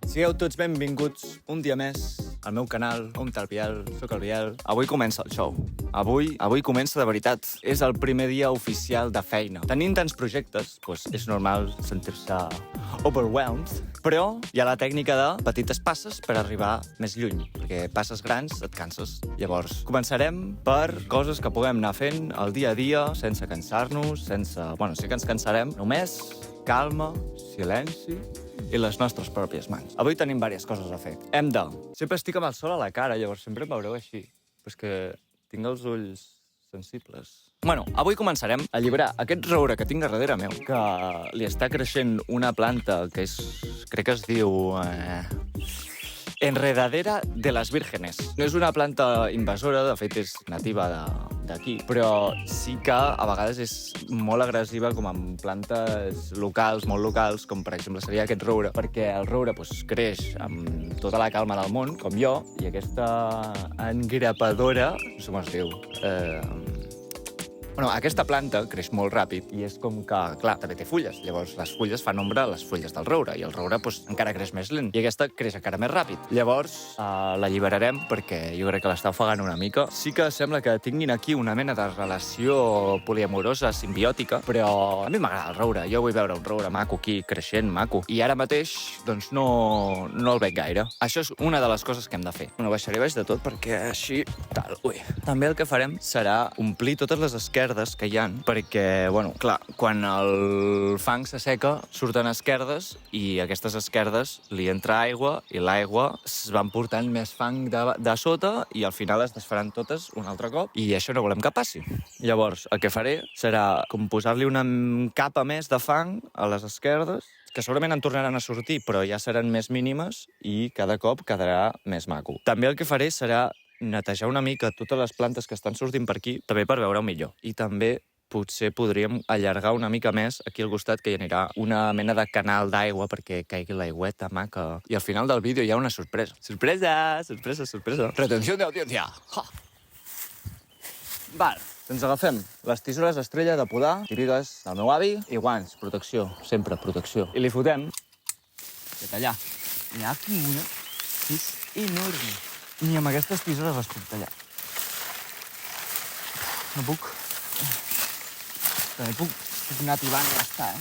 Sigueu tots benvinguts un dia més al meu canal, On està el Biel? Soc el Biel. Avui comença el show. Avui comença de veritat. És el primer dia oficial de feina. Tenint tants projectes, doncs és normal sentir-se overwhelmed, però hi ha la tècnica de petites passes per arribar més lluny, perquè passes grans et canses. Llavors, començarem per coses que puguem anar fent el dia a dia, sense cansar-nos, Bueno, sí que ens cansarem. Només calma, silenci i les nostres pròpies mans. Avui tenim diverses coses a fer. Sempre estic amb el sol a la cara, llavors sempre em veureu així. Però és que tinc els ulls sensibles. Bueno, avui començarem a alliberar aquest roure que tinc a darrere meu, que li està creixent una planta que crec que es diu Enredadera de las Vírgenes. No és una planta invasora, de fet és nativa d'aquí, però sí que a vegades és molt agressiva com amb plantes locals, molt locals, com per exemple seria aquest roure, perquè el roure creix amb tota la calma del món, com jo, i aquesta engrapadora, no sé com es diu, aquesta planta creix molt ràpid i és com que, clar, també té fulles. Llavors, les fulles fan ombra a les fulles del roure i el roure encara creix més lent i aquesta creix encara més ràpid. Llavors, l'alliberarem perquè jo crec que l'està ofegant una mica. Sí que sembla que tinguin aquí una mena de relació poliamorosa, simbiòtica, però a mi m'agrada el roure. Jo vull veure un roure maco aquí, creixent, maco. I ara mateix, doncs, no el veig gaire. Això és una de les coses que hem de fer. No baixaré baix de tot perquè així, tal, ui. També el que farem serà omplir totes les esquerdes que hi ha, perquè, bueno, clar, quan el fang s'asseca, surten esquerdes i aquestes esquerdes li entra aigua i l'aigua es va emportant més fang de sota i al final es desfaran totes un altre cop i això no volem que passi. Llavors, el que faré serà com posar-li una capa més de fang a les esquerdes, que segurament en tornaran a sortir, però ja seran més mínimes i cada cop quedarà més maco. També el que faré serà netejar una mica totes les plantes que estan sortint per aquí, també per veure-ho millor. I també potser podríem allargar una mica més aquí al costat, que hi anirà una mena de canal d'aigua perquè caigui l'aigüeta maca. I al final del vídeo hi ha una sorpresa. Sorpresa, sorpresa, sorpresa. Retenció d'audiència. Val, ens agafem les tisores estrella de podar, típiques del meu avi, i guants, protecció, sempre protecció. I li fotem de tallar. N'hi ha aquí una que és enorme. Ni amb aquestes tisores les puc tallar. No puc. També puc anar tibant i ja està,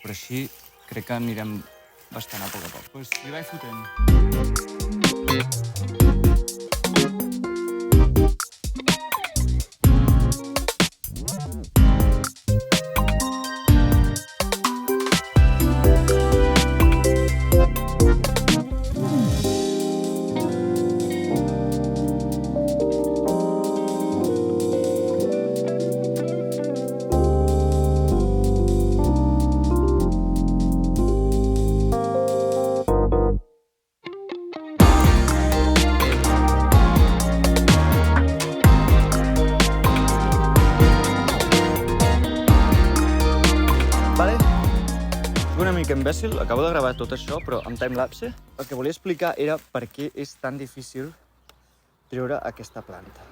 Però així crec que anirem bastant a poc a poc. Doncs li vaig fotent. Imbècil, acabo de gravar tot això, però amb timelapse. El que volia explicar era per què és tan difícil treure aquesta planta.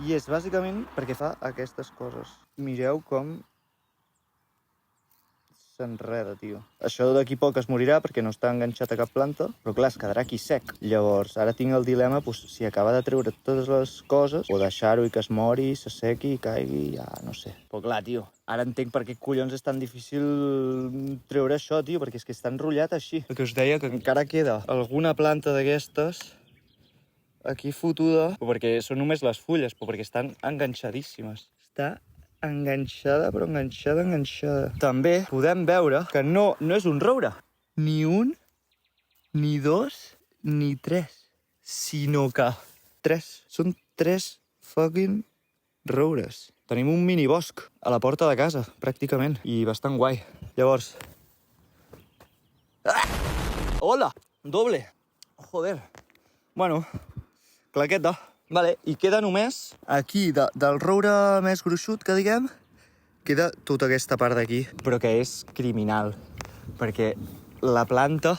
I és bàsicament perquè fa aquestes coses. Mireu com s'enreda, tio. Això d'aquí poc es morirà perquè no està enganxat a cap planta, però clar, es quedarà aquí sec. Llavors, ara tinc el dilema si acaba de treure totes les coses o deixar-ho i que es mori, s'assequi i caigui, ja no sé. Però clar, tio, ara entenc per què collons és tan difícil treure això, tio, perquè és que està enrotllat així. El que us deia que encara queda alguna planta d'aquestes aquí fotuda, però perquè són només les fulles, però perquè estan enganxadíssimes. Està enganxada, però enganxada. També podem veure que no és un roure. Ni un, ni dos, ni tres. Sinó que 3. Són 3 fucking roures. Tenim un minibosc a la porta de casa, pràcticament, i bastant guai. Llavors... Hola! Doble! Joder! Bueno, claqueta. Vale, i queda només aquí, del roure més gruixut, que diguem, queda tota aquesta part d'aquí, però que és criminal, perquè la planta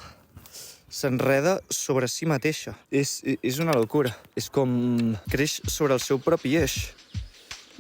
s'enreda sobre si mateixa. És una locura. És com creix sobre el seu propi eix.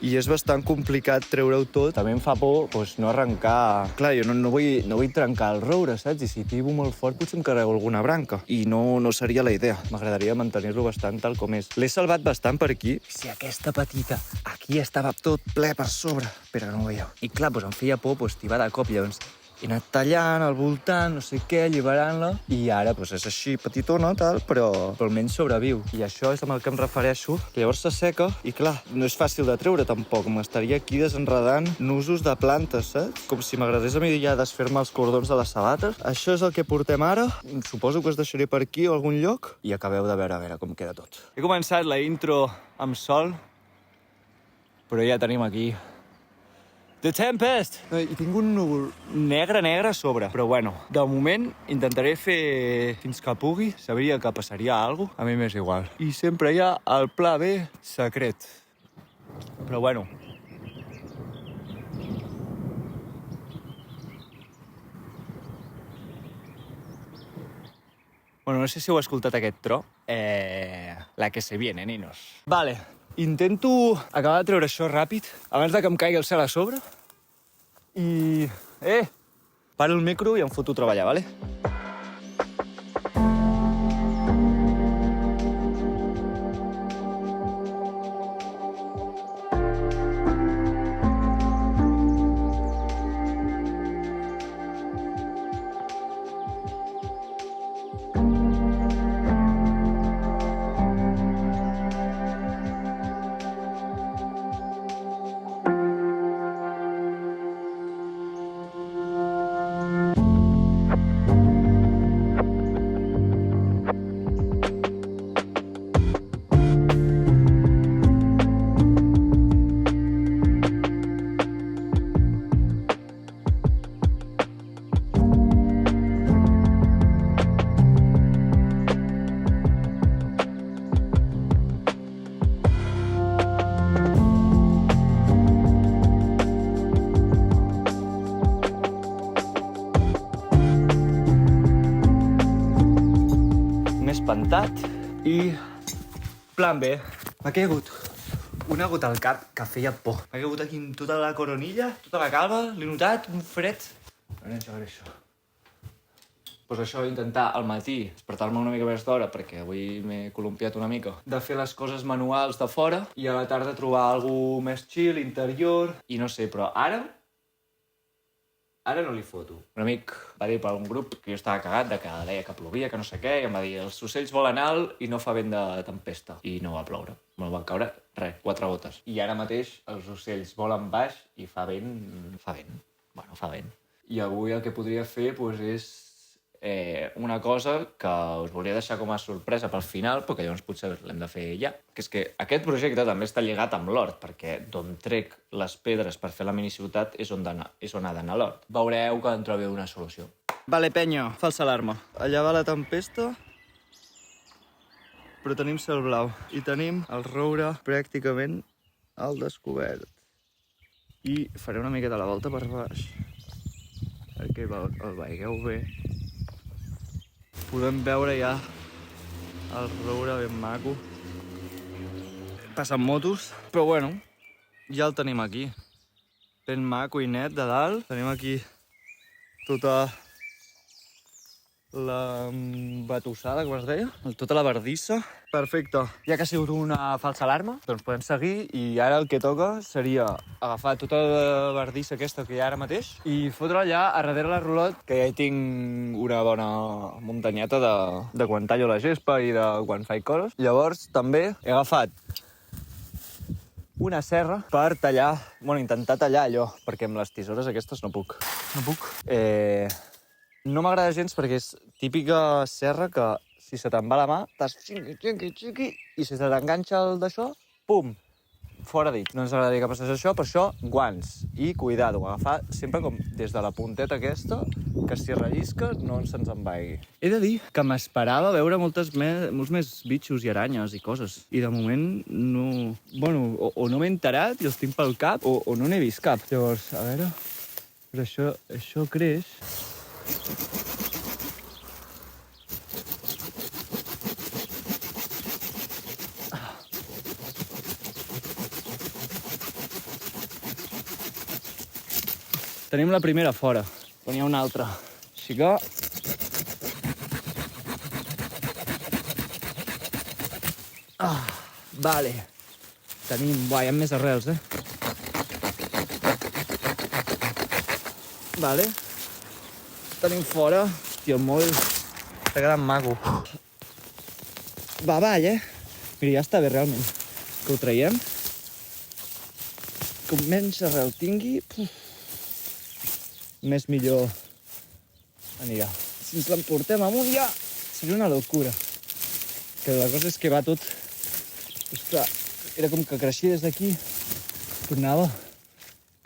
i és bastant complicat treure-ho tot. També em fa por doncs, no arrencar... Clar, jo no vull trencar el roure, saps? I si tibo molt fort potser em carrego alguna branca. I no seria la idea. M'agradaria mantenir-lo bastant tal com és. L'he salvat bastant per aquí. Si aquesta petita aquí estava tot ple per sobre. Espera, que no ho veieu. I clar, doncs em feia por tibar de cop. Llavors he anat tallant al voltant, no sé què, alliberant-la. I ara doncs, és així petitona, tal, però almenys sobreviu. I això és amb el que em refereixo. Llavors s'asseca i, clar, no és fàcil de treure tampoc. M'estaria aquí desenredant nusos de plantes, saps? Com si m'agradés a mi ja desfer-me els cordons de les sabates. Això és el que portem ara. Suposo que es deixaré per aquí o algun lloc. I acabeu de veure com queda tot. He començat la intro amb sol, però ja tenim aquí The Tempest! I tinc un núvol negre a sobre. Però bueno, de moment intentaré fer fins que pugui. Sabria que passaria alguna cosa. A mi m'és igual. I sempre hi ha el pla B secret. Però bueno. Bueno, no sé si heu escoltat aquest tro. La que se viene, ninos. Vale. Intento acabar de treure això ràpid, abans de que em caigui el cel a sobre. I... paro el micro i em foto a treballar, vale? Espantat i plan B. M'ha caigut una gota al cap que feia por. M'ha caigut aquí en tota la coronilla, tota la calva, l'he notat, un fred. A veure això. Doncs això, intentar al matí despertar-me una mica més d'hora, perquè avui m'he columpiat una mica, de fer les coses manuals de fora i a la tarda trobar alguna cosa més chill, interior, i no sé, però Ara no li foto. Un amic va dir per un grup que jo estava cagat, de que deia que plovia, que no sé què, i em va dir els ocells volen alt i no fa vent de tempesta. I no va ploure. Bueno, van caure, 4 gotes. I ara mateix els ocells volen baix i fa vent. Bueno, fa vent. I avui el que podria fer és una cosa que us volia deixar com a sorpresa pel final, perquè llavors potser l'hem de fer ja, que és que aquest projecte també està lligat amb l'hort, perquè d'on trec les pedres per fer la miniciutat és on ha d'anar l'hort. Veureu que en trobi una solució. Vale, penya, falsa alarma. Allà va la tempesta, però tenim cel blau i tenim el roure pràcticament al descobert. I faré una miqueta la volta per baix, perquè el veieu bé. Podem veure ja el roure ben maco. Passen motos, però bueno, ja el tenim aquí. Ben maco i net de dalt. Tenim aquí tota la batussada, com es deia, tota la bardissa. Perfecte. Ja que ha sigut una falsa alarma, doncs podem seguir i ara el que toca seria agafar tota la bardissa aquesta que hi ha ara mateix i fotre-la allà a darrere la rulot, que ja hi tinc una bona muntanyeta de quan tallo la gespa i de quan faig coses. Llavors també he agafat una serra per tallar, intentar tallar allò, perquè amb les tisores aquestes no puc. No m'agrada gens perquè és típica serra que si se te'n va la mà, estàs xiqui, i si se t'enganxa el d'això, pum, fora dit. No ens agradaria que passés això, per això guants. I cuidado, agafar sempre com des de la punteta aquesta, que si rellisca no se'ns envaigui. He de dir que m'esperava veure molts més bitxos i aranyes i coses. I de moment no... Bueno, o no m'he enterat i els tinc pel cap, o no n'he vist cap. Llavors, a veure... Però això creix... Tenim la primera fora, però n'hi ha una altra. Així que... Vale. Tenim... Buah, hi ha més arrels, Vale. Tenim fora. Hòstia, el mòbil està quedant maco. Va avall, Mira, ja està bé, realment. Que ho traiem. Com menys arrel tingui, més millor anirà. Si ens l'emportem amunt ja seria una locura. Que la cosa és que va tot... Pues clar, era com que creixia des d'aquí, tornava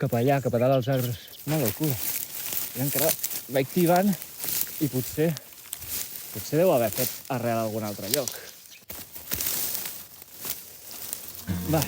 cap allà, cap a dalt als arbres. Una locura. I encara vaig tibant i potser deu haver fet arrel a algun altre lloc. Va.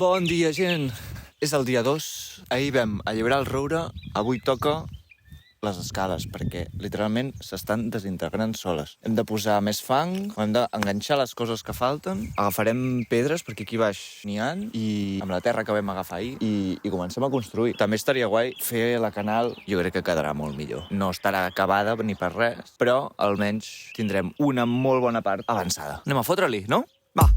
Bon dia, gent. És el dia 2. Ahir vam alliberar el roure. Avui toca les escales, perquè literalment s'estan desintegrant soles. Hem de posar més fang, hem d'enganxar les coses que falten, agafarem pedres, perquè aquí baix n'hi ha, i amb la terra que vam agafar ahir, i comencem a construir. També estaria guai fer la canal, jo crec que quedarà molt millor. No estarà acabada ni per res, però almenys tindrem una molt bona part avançada. Anem a fotre-li, no? Va!